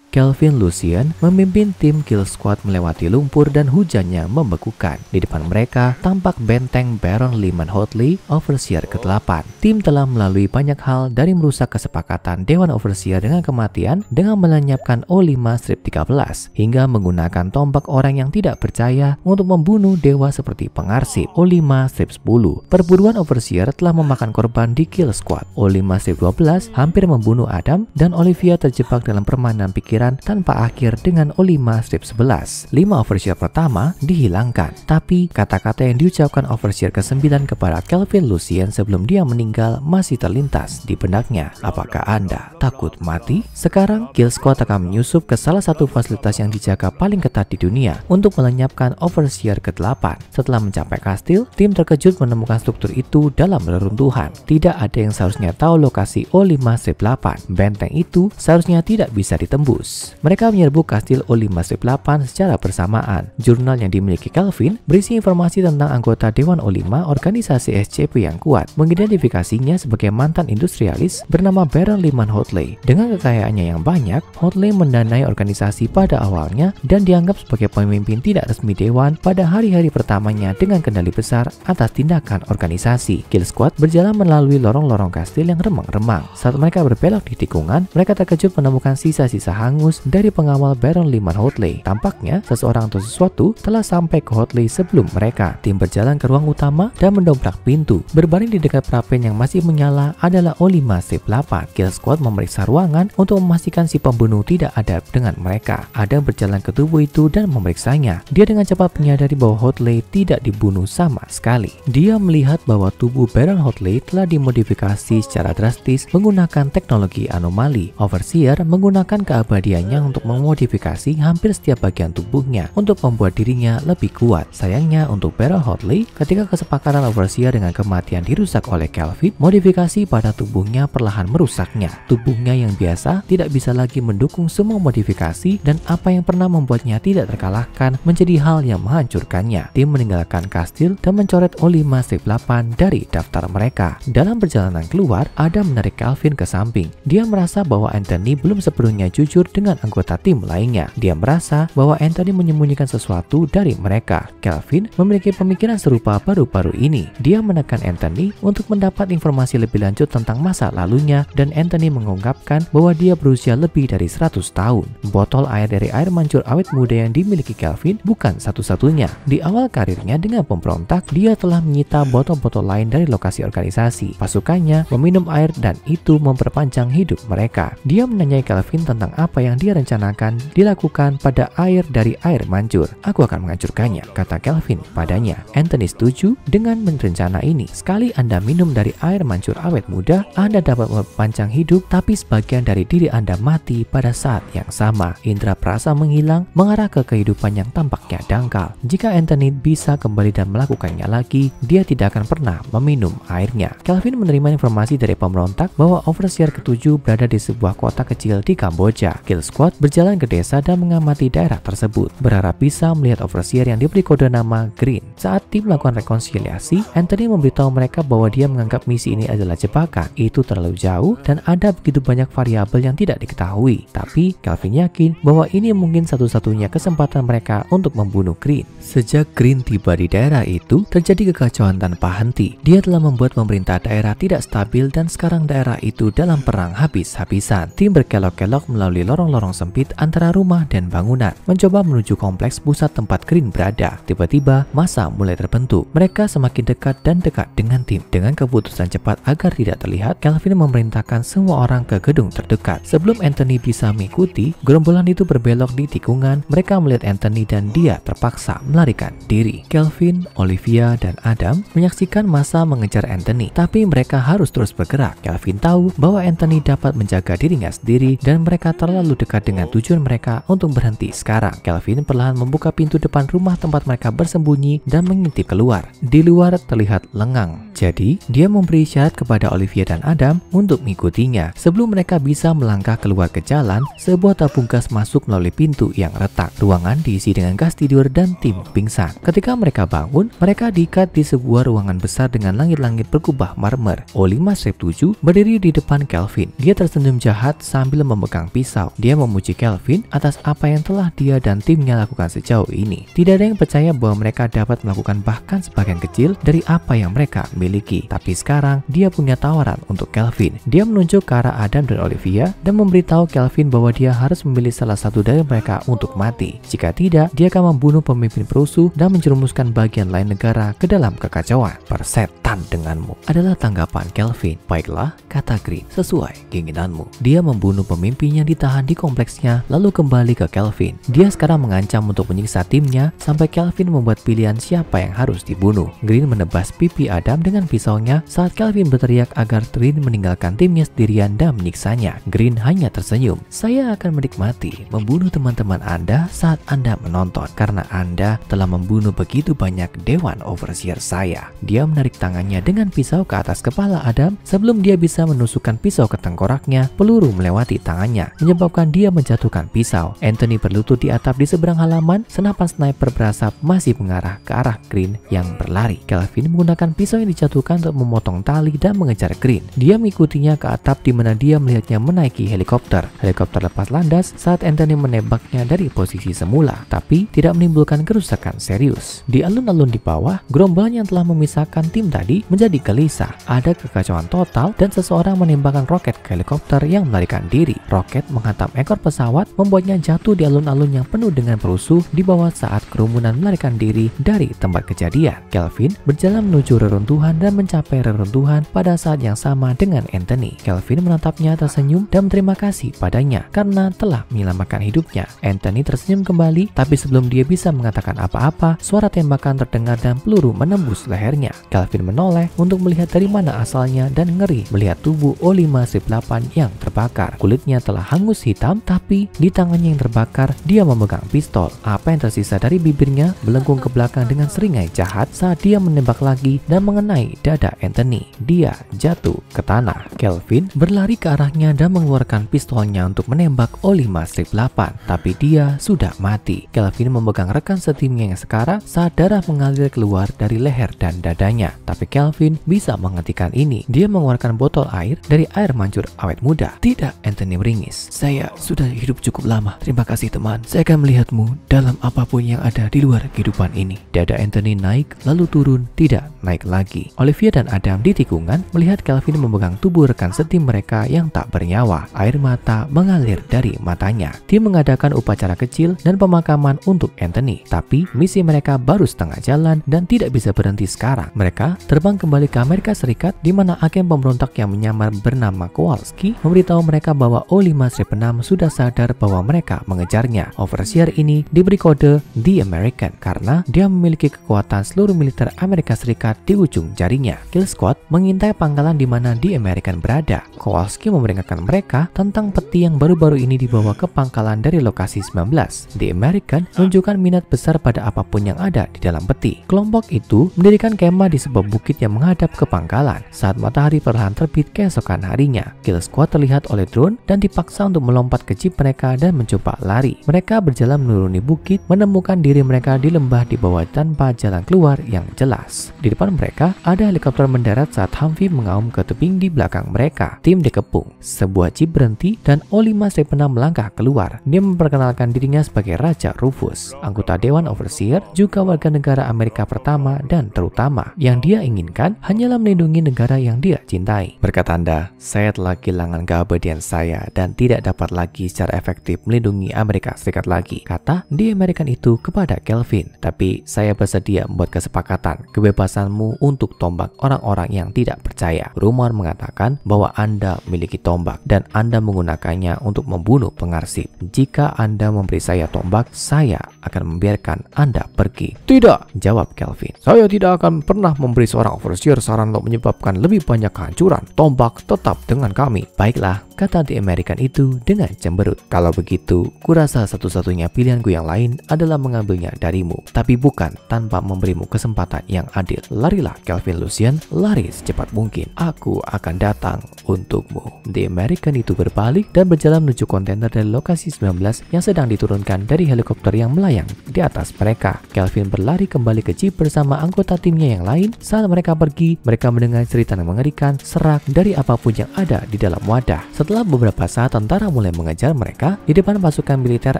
Kelvin Lucien memimpin tim Kill Squad melewati lumpur dan hujannya membekukan. Di depan mereka tampak benteng Baron Lyman Hotley, Overseer ke-8. Tim telah melalui banyak hal dari merusak kesepakatan Dewan Overseer dengan kematian dengan melenyapkan O5-13 hingga menggunakan tombak orang yang tidak percaya untuk membunuh dewa seperti pengarsip O5-10. Perburuan Overseer telah memakan korban di Kill Squad. O5-12 hampir membunuh Adam dan Olivia terjebak dalam permainan pikiran tanpa akhir dengan O5-11. 5 Overseer pertama dihilangkan, tapi kata-kata yang diucapkan Overseer ke-9 kepada Kelvin Lucien sebelum dia meninggal masih terlintas di benaknya. Apakah Anda takut mati? Sekarang Kill Squad akan menyusup ke salah satu fasilitas yang dijaga paling ketat di dunia untuk melenyapkan Overseer ke-8. Setelah mencapai kastil, tim terkejut menemukan struktur itu dalam reruntuhan. Tidak ada yang seharusnya tahu lokasi O5-8. Benteng itu seharusnya tidak bisa ditembus. Mereka menyerbu kastil O5-8 secara bersamaan. Jurnal yang dimiliki Kelvin berisi informasi tentang anggota Dewan O5 organisasi SCP yang kuat, mengidentifikasinya sebagai mantan industrialis bernama Baron Lyman Hotley. Dengan kekayaannya yang banyak, Hotley mendanai organisasi pada awalnya dan dianggap sebagai pemimpin tidak resmi Dewan pada hari-hari pertamanya dengan kendali besar atas tindakan organisasi. Kill Squad berjalan melalui lorong-lorong kastil yang remang-remang. Saat mereka berbelok di tikungan, mereka terkejut menemukan sisa-sisa hangus dari pengawal Baron Lyman Hotley. Tampaknya seseorang atau sesuatu telah sampai ke Hotley sebelum mereka. Tim berjalan ke ruang utama dan mendobrak pintu. Berbaring di dekat perapian yang masih menyala adalah O5-8. Kill Squad memeriksa ruangan untuk memastikan si pembunuh tidak ada dengan mereka. Adam berjalan ke tubuh itu dan memeriksanya. Dia dengan cepat menyadari bahwa Hotley tidak dibunuh sama sekali. Dia melihat bahwa tubuh Baron Hotley telah dimodifikasi secara drastis menggunakan teknologi anomali. Overseer menggunakan keabadiannya untuk memodifikasi hampir setiap bagian tubuhnya untuk membuat dirinya lebih kuat. Sayangnya untuk Baron Hotley, ketika kesepakatan Overseer dengan kematian dirusak oleh Kelvin, modifikasi pada tubuhnya perlahan merusaknya. Tubuhnya yang biasa tidak bisa lagi mendukung semua modifikasi dan apa yang pernah membuatnya tidak terkalahkan menjadi hal yang menghancurkannya. Tim meninggalkan kastil dan mencoret O5-8 dari daftar mereka. Dalam perjalanan keluar, Adam menarik Kelvin ke samping. Dia merasa bahwa Anthony belum sepenuhnya jujur dengan anggota tim lainnya. Dia merasa bahwa Anthony menyembunyikan sesuatu dari mereka. Kelvin memiliki pemikiran serupa baru-baru ini. Dia menekan Anthony untuk mendapat informasi lebih lanjut tentang masa lalunya dan Anthony mengungkapkan bahwa dia berusia lebih dari 100 tahun. Botol air dari air mancur awet muda yang dimiliki Kelvin bukan satu-satunya. Di awal karirnya dengan pemberontak, dia telah menyita botol-botol lain dari lokasi organisasi. Pasukannya meminum air dan itu memperpanjang hidup mereka. Dia menanyai Kelvin tentang apa yang dia rencanakan dilakukan pada air dari air mancur. Aku akan menghancurkannya, kata Kelvin padanya. Anthony setuju dengan rencana ini. Sekali Anda minum dari air mancur awet muda, Anda dapat memperpanjang hidup, tapi sebagian dari diri Anda mati pada saat yang sama. Indra perasa menghilang, mengarah ke kehidupan yang tampaknya dangkal. Jika Anthony bisa kembali dan melakukannya lagi, dia tidak akan pernah meminum airnya. Kelvin menerima informasi dari pemberontak bahwa Overseer ke-7 berada di sebuah kota kecil di Kamboja. Kill Squad berjalan ke desa dan mengamati daerah tersebut, berharap bisa melihat Overseer yang diberi kode nama Green. Saat tim melakukan rekonsiliasi, Anthony memberitahu mereka bahwa dia menganggap misi ini adalah jebakan. Itu terlalu jauh dan ada begitu banyak variabel yang tidak diketahui. Tapi Kelvin yakin bahwa ini mungkin satu-satunya kesempatan mereka untuk membunuh Green. Sejak Green tiba di daerah itu, terjadi kekacauan tanpa henti. Dia telah membuat pemerintah daerah tidak stabil dan sekarang daerah itu dalam perang habis-habisan. Tim berkelok-kelok melalui lorong-lorong sempit antara rumah dan bangunan, mencoba menuju kompleks pusat tempat Green berada. Tiba-tiba, massa mulai terbentuk. Mereka semakin dekat dan dekat dengan tim. Dengan keputusan cepat agar tidak terlihat, Kelvin memerintahkan semua orang ke gedung terdekat. Sebelum Anthony bisa mengikuti, gerombolan itu berbelok di tikungan. Mereka melihat Anthony dan dia terpaksa melarikan diri. Kelvin, Olivia, dan Adam menyaksikan massa mengejar Anthony, tapi mereka harus terus bergerak. Kelvin tahu bahwa Anthony dapat menjaga dirinya sendiri dan mereka terlalu dekat dengan tujuan mereka untuk berhenti sekarang. Kelvin perlahan membuka pintu depan rumah tempat mereka bersembunyi dan mengintip keluar. Di luar terlihat lengang, jadi dia memberi isyarat kepada Olivia dan Adam untuk mengikutinya. Sebelum mereka bisa melangkah keluar ke jalan, sebuah tabung gas masuk melalui pintu yang retak. Ruangan diisi dengan gas tidur dan tim pingsan. Ketika mereka bangun, mereka diikat di sebuah ruangan besar dengan langit-langit berkubah marmer. O5-7 berdiri di depan Kelvin. Dia tersenyum jahat sambil memegang pisau. Dia memuji Kelvin atas apa yang telah dia dan timnya lakukan sejauh ini. Tidak ada yang percaya bahwa mereka dapat melakukan bahkan sebagian kecil dari apa yang mereka miliki. Tapi sekarang dia punya tawaran untuk Kelvin. Dia menunjuk ke arah Adam dan Olivia dan memberitahu Kelvin bahwa dia harus memilih salah satu dari mereka untuk mati. Jika tidak, dia akan membunuh pemimpin perusuh dan menjerumuskan bagian lain negara ke dalam kekacauan. Persetan denganmu, adalah tanggapan Kelvin. Baiklah, kata Green, sesuai keinginanmu. Dia membunuh pemimpin yang ditahan di kompleksnya, lalu kembali ke Kelvin. Dia sekarang mengancam untuk menyiksa timnya sampai Kelvin membuat pilihan siapa yang harus dibunuh. Green menebas pipi Adam dengan pisaunya saat Kelvin berteriak agar Green meninggalkan timnya sendirian dan menyiksanya. Green hanya tersenyum. Saya akan menikmati membunuh teman-teman Anda saat Anda menonton, karena Anda telah membunuh begitu banyak Dewan Overseer saya. Dia menarik tangannya dengan pisau ke atas kepala Adam. Sebelum dia bisa menusukkan pisau ke tengkoraknya, peluru melewati tangannya, menyebabkan dia menjatuhkan pisau. Anthony berlutut di atap di seberang halaman. Senapan sniper berasap masih mengarah ke arah Green yang berlari. Kelvin menggunakan pisau yang dijatuhkan untuk memotong tali dan mengejar Green. Dia mengikutinya ke atap di mana dia melihatnya menaiki helikopter. Helikopter lepas landas saat Anthony menembaknya dari posisi semula, tapi tidak menimbulkan kerusakan serius. Di alun-alun di bawah, gerombolan yang telah memisahkan tim tadi menjadi gelisah. Ada kekacauan total dan seseorang menembakkan roket ke helikopter yang melarikan diri. Roket menghantam ekor pesawat, membuatnya jatuh di alun-alun yang penuh dengan perusuh di bawah saat kerumunan melarikan diri dari tempat kejadian. Kelvin berjalan menuju reruntuhan dan mencapai reruntuhan pada saat yang sama dengan Anthony. Kelvin menatapnya tersenyum dan berterima kasih padanya karena telah menyelamatkan hidupnya. Anthony tersenyum kembali, tapi sebelum dia bisa mengatakan apa-apa, suara tembakan terdengar dan peluru menembus lehernya. Kelvin menoleh untuk melihat dari mana asalnya dan ngeri melihat tubuh O5-8 yang terbakar. Kulitnya telah hangus hitam, tapi di tangannya yang terbakar, dia memegang pistol. Apa yang tersisa dari bibirnya melengkung ke belakang dengan seringai jahat saat dia menembak lagi dan mengenai dada Anthony. Dia jatuh ke tanah. Kelvin berlari ke arahnya dan mengeluarkan pistolnya untuk menembak O5-8, tapi dia sudah mati. Kelvin memegang rekan setimnya yang sekarang saat darah mengalir keluar dari leher dan dadanya. Tapi Kelvin bisa menghentikan ini. Dia mengeluarkan botol air dari air mancur awet muda. Tidak, Anthony meringis. Saya sudah hidup cukup lama. Terima kasih teman. Saya akan melihatmu dalam apapun yang ada di luar kehidupan ini. Dada Anthony naik lalu turun, tidak naik lagi. Olivia dan Adam di tikungan melihat Kelvin memegang tubuh rekan setim mereka yang tak bernyawa. Air mata mengalir dari matanya. Tim mengadakan upacara kecil dan pemakaman untuk Anthony, tapi misi mereka baru setengah jalan dan tidak bisa berhenti sekarang. Mereka terbang kembali ke Amerika Serikat di mana agen pemberontak yang menyamar bernama Kowalski memberitahu mereka bahwa O5-6 sudah sadar bahwa mereka mengejarnya. Overseer ini diberi kode The American karena dia memiliki kekuatan seluruh militer Amerika Serikat di ujung jarinya. Kill Squad mengintai pangkalan di mana The American berada. Kowalski memperingatkan mereka tentang peti yang baru-baru ini dibawa ke pangkalan dari lokasi 19. The American menunjukkan minat besar pada apapun yang ada di dalam peti. Kelompok itu mendirikan kemah di sebuah bukit yang menghadap ke pangkalan. Saat matahari perlahan terbit keesokan harinya, Kill Squad terlihat oleh drone dan dipaksa untuk melompat ke jeep mereka dan mencoba lari. Mereka berjalan menuruni bukit, menemukan diri mereka di lembah di bawah tanpa jalan keluar yang jelas. Di depan mereka ada helikopter mendarat saat Humvee mengaum ke tebing di belakang mereka. Tim dikepung. Sebuah jeep berhenti dan O5-6 melangkah keluar. Dia memperkenalkan dirinya sebagai Raja Rufus, anggota Dewan Overseer, juga warga negara Amerika pertama dan terutama. Yang dia inginkan hanyalah melindungi negara yang dia cintai. Berkat Anda, saya telah kehilangan keabadian saya dan tidak dapat lagi secara efektif melindungi Amerika Serikat lagi, kata The American itu kepada Kelvin. Tapi saya bersedia membuat kesepakatan kebebasanmu untuk tombak orang-orang yang tidak percaya. Rumor mengatakan bahwa Anda memiliki tombak dan Anda menggunakannya untuk membunuh pengarsip. Jika Anda memberi saya tombak, saya akan membiarkan Anda pergi. Tidak, jawab Kelvin. Saya tidak akan pernah memberi seorang overseer saran untuk menyebabkan lebih banyak kehancuran. Tombak tetap dengan kami. Baiklah, kata The American itu dengan cemberut. Kalau begitu, kurasa satu-satunya pilihanku yang lain adalah mengambilnya darimu, tapi bukan tanpa memberimu kesempatan yang adil. Larilah Kelvin Lucien, lari secepat mungkin. Aku akan datang untukmu. The American itu berbalik dan berjalan menuju kontainer dari lokasi 19 yang sedang diturunkan dari helikopter yang melayang melayang di atas mereka. Kelvin berlari kembali ke jeep bersama anggota timnya yang lain. Saat mereka pergi, mereka mendengar cerita yang mengerikan, serak dari apapun yang ada di dalam wadah. Setelah beberapa saat tentara mulai mengejar mereka, di depan pasukan militer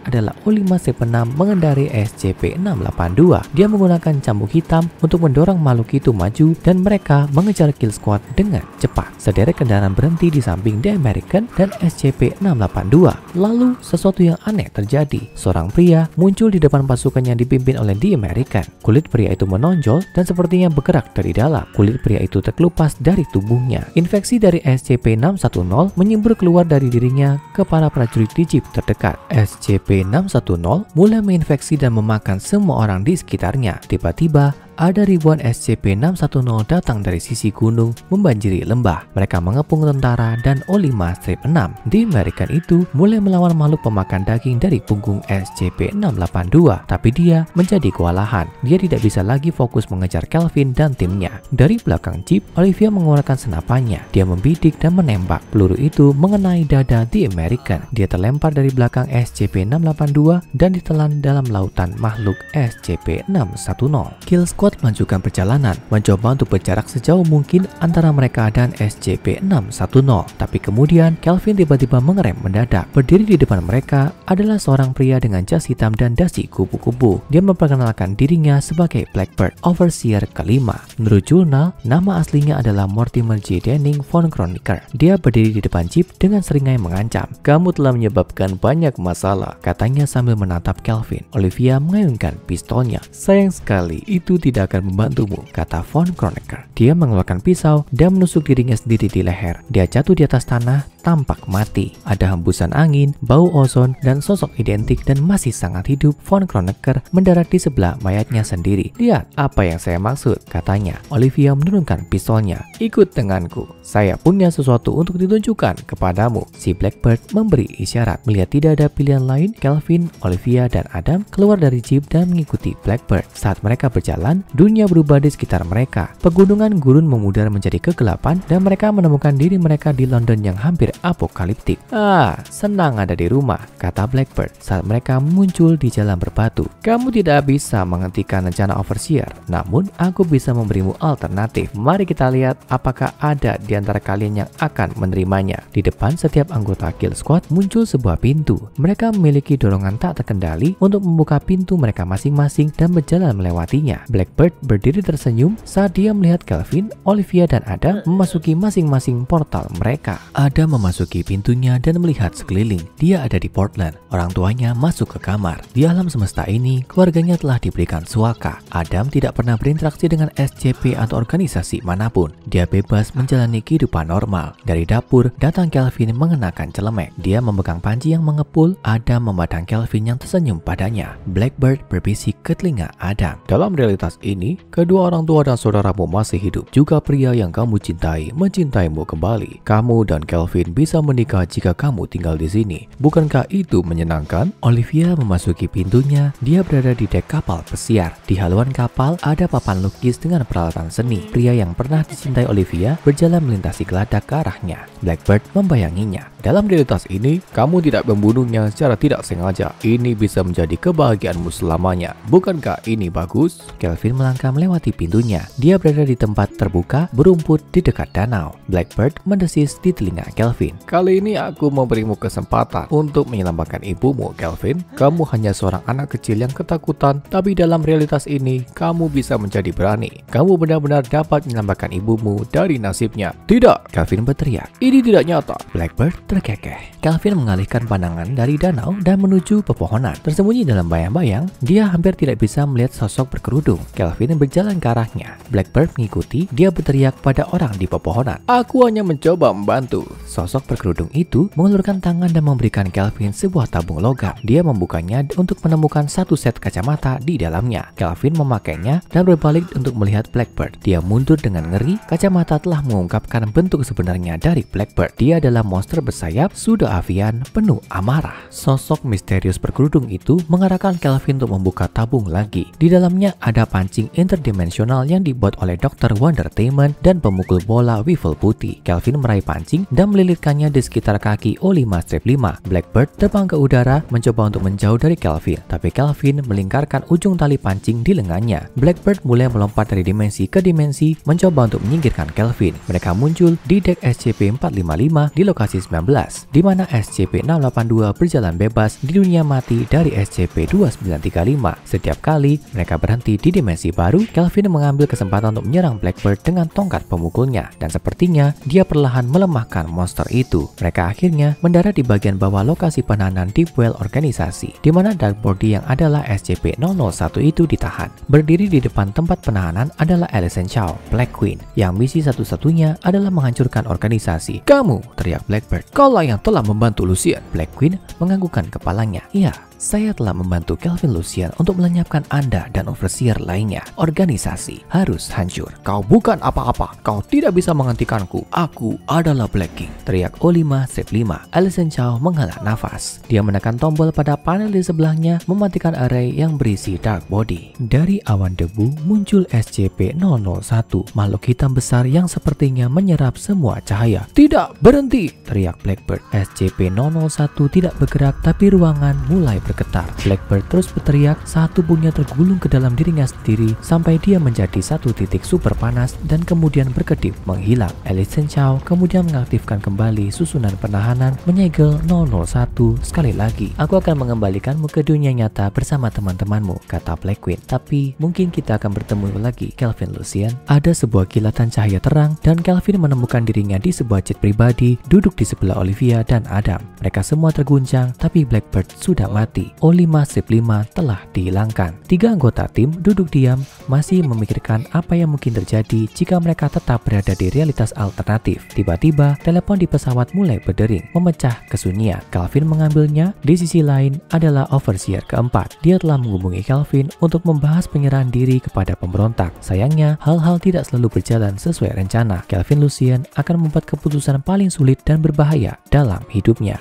adalah O5-6 mengendarai SCP-682. Dia menggunakan cambuk hitam untuk mendorong makhluk itu maju dan mereka mengejar kill squad dengan cepat. Sederet kendaraan berhenti di samping The American dan SCP-682. Lalu sesuatu yang aneh terjadi. Seorang pria muncul di depan pasukan yang dipimpin oleh The American. Kulit pria itu menonjol dan sepertinya bergerak dari dalam. Kulit pria itu terkelupas dari tubuhnya. Infeksi dari SCP-610 menyembur keluar dari dirinya ke para prajurit di jeep terdekat. SCP-610 mulai menginfeksi dan memakan semua orang di sekitarnya. Tiba-tiba ada ribuan SCP-610 datang dari sisi gunung membanjiri lembah. Mereka mengepung tentara dan O5-6. The American itu mulai melawan makhluk pemakan daging dari punggung SCP-682. Tapi dia menjadi kewalahan. Dia tidak bisa lagi fokus mengejar Kelvin dan timnya. Dari belakang jeep, Olivia mengeluarkan senapannya. Dia membidik dan menembak. Peluru itu mengenai dada The American. Dia terlempar dari belakang SCP-682 dan ditelan dalam lautan makhluk SCP-610. Kill Squad melanjutkan perjalanan, mencoba untuk berjarak sejauh mungkin antara mereka dan SCP-610. Tapi kemudian Kelvin tiba-tiba mengerem mendadak. Berdiri di depan mereka adalah seorang pria dengan jas hitam dan dasi kupu-kupu. Dia memperkenalkan dirinya sebagai Blackbird, Overseer kelima. Menurut jurnal, nama aslinya adalah Mortimer J. Denning von Kronecker. Dia berdiri di depan jeep dengan seringai mengancam. "Kamu telah menyebabkan banyak masalah," katanya sambil menatap Kelvin. Olivia mengayunkan pistolnya. "Sayang sekali, itu tidak akan membantumu," kata von Kronecker. Dia mengeluarkan pisau dan menusuk dirinya sendiri di leher. Dia jatuh di atas tanah, tampak mati. Ada hembusan angin, bau ozon, dan sosok identik dan masih sangat hidup von Kronecker mendarat di sebelah mayatnya sendiri. "Lihat apa yang saya maksud," katanya. Olivia menurunkan pistolnya. "Ikut denganku. Saya punya sesuatu untuk ditunjukkan kepadamu." Si Blackbird memberi isyarat. Melihat tidak ada pilihan lain, Kelvin, Olivia, dan Adam keluar dari jeep dan mengikuti Blackbird. Saat mereka berjalan, dunia berubah di sekitar mereka. Pegunungan gurun memudar menjadi kegelapan dan mereka menemukan diri mereka di London yang hampir apokaliptik. Senang ada di rumah," kata Blackbird saat mereka muncul di jalan berbatu. "Kamu tidak bisa menghentikan rencana Overseer, namun aku bisa memberimu alternatif. Mari kita lihat apakah ada di antara kalian yang akan menerimanya." Di depan setiap anggota Kill Squad muncul sebuah pintu. Mereka memiliki dorongan tak terkendali untuk membuka pintu mereka masing-masing dan berjalan melewatinya. Blackbird berdiri tersenyum saat dia melihat Kelvin, Olivia, dan Adam memasuki masing-masing portal mereka. Adam memasuki pintunya dan melihat sekeliling. Dia ada di Portland. Orang tuanya masuk ke kamar. Di alam semesta ini, keluarganya telah diberikan suaka. Adam tidak pernah berinteraksi dengan SCP atau organisasi manapun. Dia bebas menjalani kehidupan normal. Dari dapur, datang Kelvin mengenakan celemek. Dia memegang panci yang mengepul. Adam memandang Kelvin yang tersenyum padanya. Blackbird berbisik ke telinga Adam. "Dalam realitas ini, kedua orang tua dan saudaramu masih hidup. Juga pria yang kamu cintai mencintaimu kembali. Kamu dan Kelvin bisa menikah jika kamu tinggal di sini. Bukankah itu menyenangkan?" Olivia memasuki pintunya. Dia berada di dek kapal pesiar. Di haluan kapal ada papan lukis dengan peralatan seni. Pria yang pernah dicintai Olivia berjalan melintasi geladak ke arahnya. Blackbird membayanginya. "Dalam realitas ini, kamu tidak membunuhnya secara tidak sengaja. Ini bisa menjadi kebahagiaanmu selamanya. Bukankah ini bagus?" Kelvin melangkah melewati pintunya. Dia berada di tempat terbuka berumput di dekat danau. Blackbird mendesis di telinga Kelvin. "Kali ini aku memberimu kesempatan untuk menyelamatkan ibumu, Kelvin. Kamu hanya seorang anak kecil yang ketakutan, tapi dalam realitas ini, kamu bisa menjadi berani. Kamu benar-benar dapat menyelamatkan ibumu dari nasibnya." "Tidak!" Kelvin berteriak. "Ini tidak nyata." Blackbird terkekeh. Kelvin mengalihkan pandangan dari danau dan menuju pepohonan. Tersembunyi dalam bayang-bayang, dia hampir tidak bisa melihat sosok berkerudung. Kelvin berjalan ke arahnya. Blackbird mengikuti. Dia berteriak pada orang di pepohonan. "Aku hanya mencoba membantu." Sosok berkerudung itu mengelurkan tangan dan memberikan Kelvin sebuah tabung logam. Dia membukanya untuk menemukan satu set kacamata di dalamnya. Kelvin memakainya dan berbalik untuk melihat Blackbird. Dia mundur dengan ngeri. Kacamata telah mengungkapkan bentuk sebenarnya dari Blackbird. Dia adalah monster bersayap pseudo-avian penuh amarah. Sosok misterius berkerudung itu mengarahkan Kelvin untuk membuka tabung lagi. Di dalamnya ada pancing interdimensional yang dibuat oleh Dr. Wondertainment dan pemukul bola wiffle putih. Kelvin meraih pancing dan melilit menggigitkannya di sekitar kaki O5-5. Blackbird terbang ke udara mencoba untuk menjauh dari Kelvin, tapi Kelvin melingkarkan ujung tali pancing di lengannya. Blackbird mulai melompat dari dimensi ke dimensi mencoba untuk menyingkirkan Kelvin. Mereka muncul di dek SCP-455 di lokasi 19, di mana SCP-682 berjalan bebas di dunia mati dari SCP-2935. Setiap kali mereka berhenti di dimensi baru, Kelvin mengambil kesempatan untuk menyerang Blackbird dengan tongkat pemukulnya, dan sepertinya dia perlahan melemahkan monster itu. Mereka akhirnya mendarat di bagian bawah lokasi penahanan Deep Well organisasi, di mana Dark Body yang adalah SCP-001 itu ditahan. Berdiri di depan tempat penahanan adalah Alyson Chow, Black Queen, yang misi satu-satunya adalah menghancurkan organisasi. "Kamu!" teriak Blackbird. "Kaulah yang telah membantu Lucien." Black Queen menganggukkan kepalanya. "Iya, saya telah membantu Kelvin Lucien untuk melenyapkan Anda dan Overseer lainnya. Organisasi harus hancur." "Kau bukan apa-apa. Kau tidak bisa menghentikanku. Aku adalah Black King," teriak O5-5. Alyson Chow menghela nafas. Dia menekan tombol pada panel di sebelahnya, mematikan array yang berisi Dark Body. Dari awan debu muncul SCP-001, makhluk hitam besar yang sepertinya menyerap semua cahaya. "Tidak, berhenti!" teriak Blackbird. SCP-001 tidak bergerak, tapi ruangan mulai bergetar. Blackbird terus berteriak saat tubuhnya tergulung ke dalam dirinya sendiri sampai dia menjadi satu titik super panas dan kemudian berkedip menghilang. Alyson Chow kemudian mengaktifkan kembali susunan penahanan, menyegel 001 sekali lagi. "Aku akan mengembalikanmu ke dunia nyata bersama teman-temanmu," kata Black Queen. "Tapi mungkin kita akan bertemu lagi, Kelvin Lucien." Ada sebuah kilatan cahaya terang dan Kelvin menemukan dirinya di sebuah jet pribadi duduk di sebelah Olivia dan Adam. Mereka semua terguncang, tapi Blackbird sudah mati. O5-5 telah dihilangkan. 3 anggota tim duduk diam, masih memikirkan apa yang mungkin terjadi jika mereka tetap berada di realitas alternatif. Tiba-tiba, telepon di pesawat mulai berdering, memecah kesunyian. Kelvin mengambilnya. Di sisi lain adalah Overseer keempat. Dia telah menghubungi Kelvin untuk membahas penyerahan diri kepada pemberontak. Sayangnya, hal-hal tidak selalu berjalan sesuai rencana. Kelvin Lucien akan membuat keputusan paling sulit dan berbahaya dalam hidupnya.